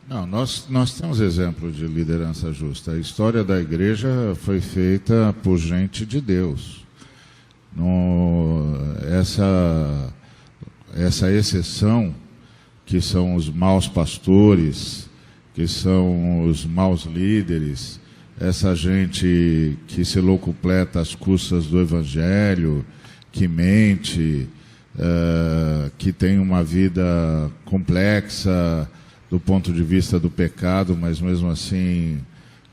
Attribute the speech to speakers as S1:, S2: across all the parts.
S1: Não, nós temos exemplos de liderança justa. A história da igreja foi feita por gente de Deus. Essa exceção, que são os maus pastores, que são os maus líderes, essa gente que se locupleta às custas do evangelho, que mente, que tem uma vida complexa do ponto de vista do pecado, mas mesmo assim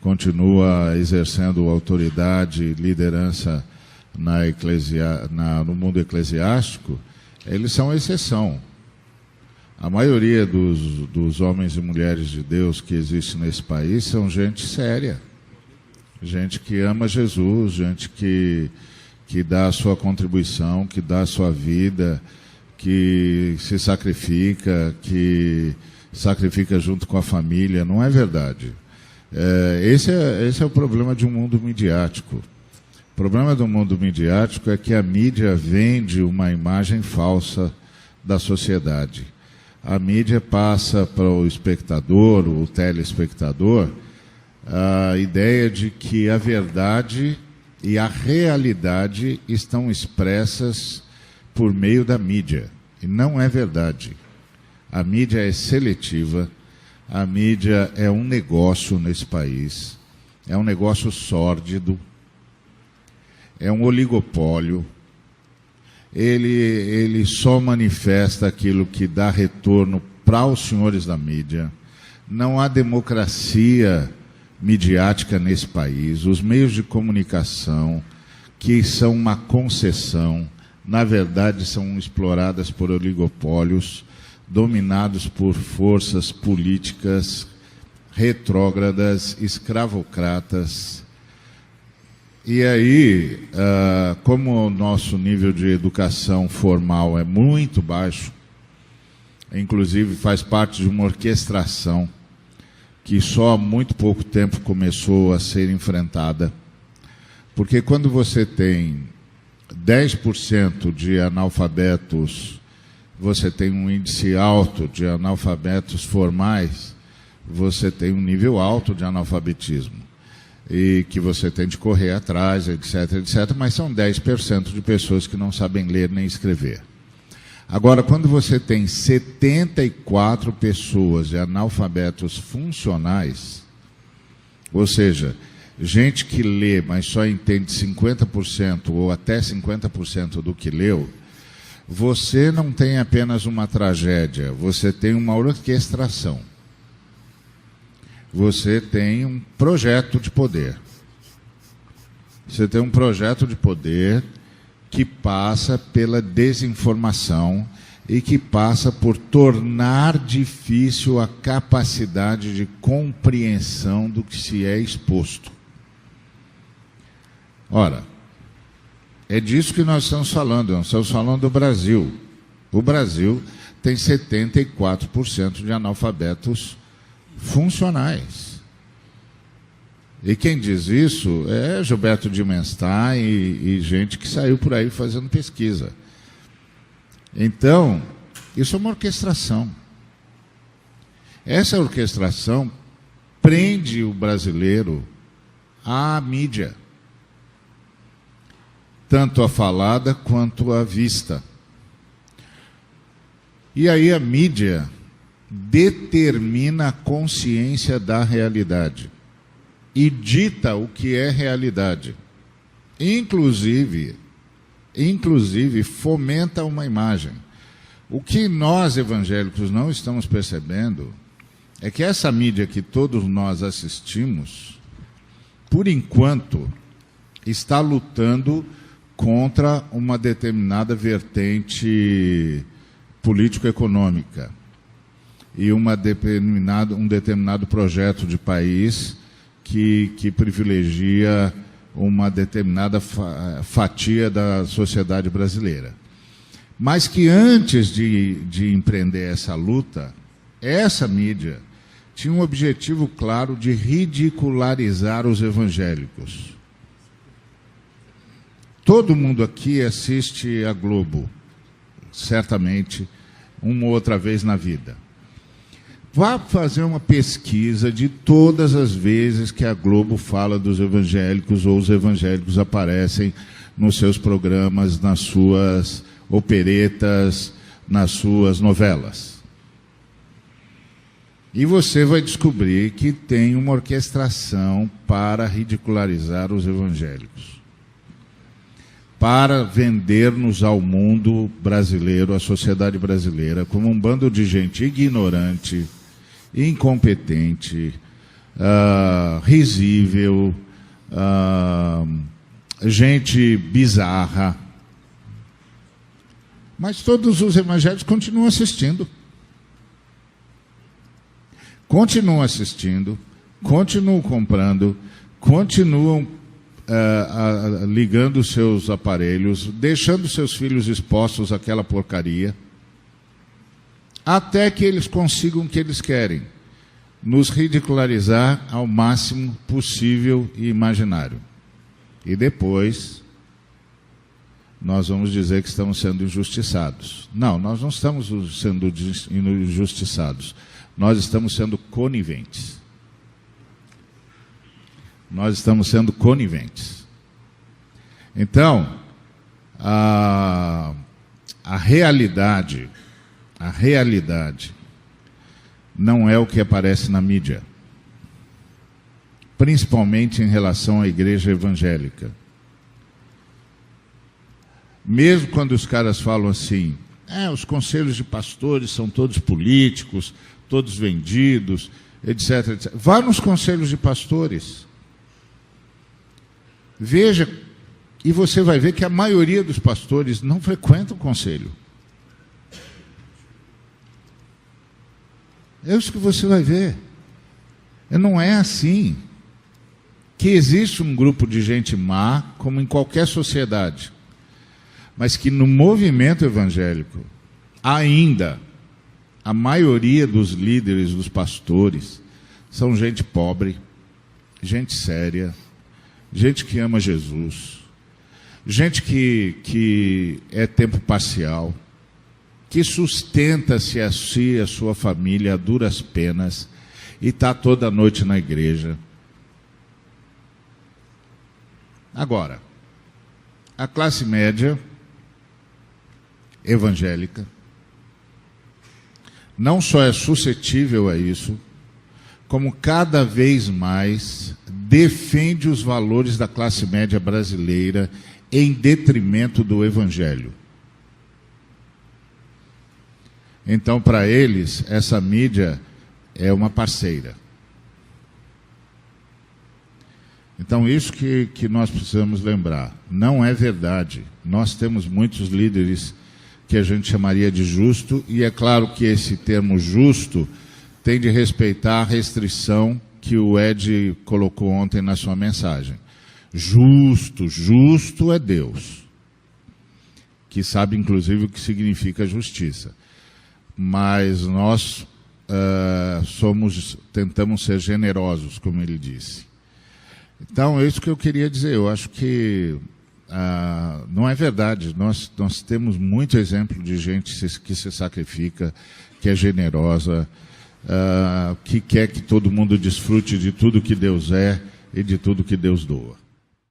S1: continua exercendo autoridade, liderança no mundo eclesiástico, eles são exceção. A maioria dos homens e mulheres de Deus que existem nesse país são gente séria, gente que ama Jesus, gente que dá a sua contribuição, que dá a sua vida, que se sacrifica, que sacrifica junto com a família. Não é verdade. Esse é o problema de um mundo midiático. O problema do mundo midiático é que a mídia vende uma imagem falsa da sociedade. A mídia passa para o espectador, o telespectador, a ideia de que a verdade e a realidade estão expressas por meio da mídia. E não é verdade. A mídia é seletiva, a mídia é um negócio nesse país, é um negócio sórdido, é um oligopólio. Ele só manifesta aquilo que dá retorno para os senhores da mídia. Não há democracia midiática nesse país. Os meios de comunicação, que são uma concessão, na verdade são exploradas por oligopólios, dominados por forças políticas retrógradas, escravocratas. E aí, como o nosso nível de educação formal é muito baixo, inclusive faz parte de uma orquestração que só há muito pouco tempo começou a ser enfrentada, porque quando você tem 10% de analfabetos, você tem um índice alto de analfabetos formais, você tem um nível alto de analfabetismo, e que você tem de correr atrás, etc., etc., mas são 10% de pessoas que não sabem ler nem escrever. Agora, quando você tem 74 pessoas de analfabetos funcionais, ou seja, gente que lê, mas só entende 50% ou até 50% do que leu, você não tem apenas uma tragédia, você tem uma orquestração. Você tem um projeto de poder. Você tem um projeto de poder que passa pela desinformação e que passa por tornar difícil a capacidade de compreensão do que se é exposto. Ora, é disso que nós estamos falando do Brasil. O Brasil tem 74% de analfabetos funcionais. E quem diz isso é Gilberto Dimenstein e gente que saiu por aí fazendo pesquisa. Então, isso é uma orquestração. Essa orquestração prende o brasileiro à mídia, tanto a falada quanto a vista. E aí a mídia determina a consciência da realidade e dita o que é realidade. Inclusive fomenta uma imagem. O que nós evangélicos não estamos percebendo é que essa mídia que todos nós assistimos, por enquanto, está lutando contra uma determinada vertente político-econômica e um determinado projeto de país que privilegia uma determinada fatia da sociedade brasileira. Mas que antes de empreender essa luta, essa mídia tinha um objetivo claro de ridicularizar os evangélicos. Todo mundo aqui assiste a Globo, certamente, uma ou outra vez na vida. Vá fazer uma pesquisa de todas as vezes que a Globo fala dos evangélicos ou os evangélicos aparecem nos seus programas, nas suas operetas, nas suas novelas. E você vai descobrir que tem uma orquestração para ridicularizar os evangélicos, para vender-nos ao mundo brasileiro, à sociedade brasileira, como um bando de gente ignorante, incompetente, risível, gente bizarra. Mas todos os evangélicos continuam assistindo. Continuam assistindo, continuam comprando, continuam ligando seus aparelhos, deixando seus filhos expostos àquela porcaria, até que eles consigam o que eles querem, nos ridicularizar ao máximo possível e imaginário. E depois, nós vamos dizer que estamos sendo injustiçados. Não, nós não estamos sendo injustiçados. Nós estamos sendo coniventes. Nós estamos sendo coniventes. Então, a realidade não é o que aparece na mídia, principalmente em relação à igreja evangélica. Mesmo quando os caras falam assim, os conselhos de pastores são todos políticos, todos vendidos, etc, etc. Vá nos conselhos de pastores. Veja, e você vai ver que a maioria dos pastores não frequenta o conselho. É isso que você vai ver. Não é assim. Que existe um grupo de gente má, como em qualquer sociedade, mas que no movimento evangélico, ainda, a maioria dos líderes, dos pastores, são gente pobre, gente séria, gente que ama Jesus, gente que é tempo parcial, que sustenta-se a si e a sua família a duras penas e está toda noite na igreja. Agora, a classe média evangélica não só é suscetível a isso, como cada vez mais defende os valores da classe média brasileira em detrimento do evangelho. Então, para eles, essa mídia é uma parceira. Então, isso que nós precisamos lembrar. Não é verdade. Nós temos muitos líderes que a gente chamaria de justo, e é claro que esse termo justo tem de respeitar a restrição que o Ed colocou ontem na sua mensagem. Justo é Deus, que sabe inclusive o que significa justiça. Mas nós tentamos ser generosos, como ele disse. Então, é isso que eu queria dizer. Eu acho que não é verdade. Nós temos muito exemplo de gente que se sacrifica, que é generosa, que quer que todo mundo desfrute de tudo que Deus é e de tudo que Deus doa.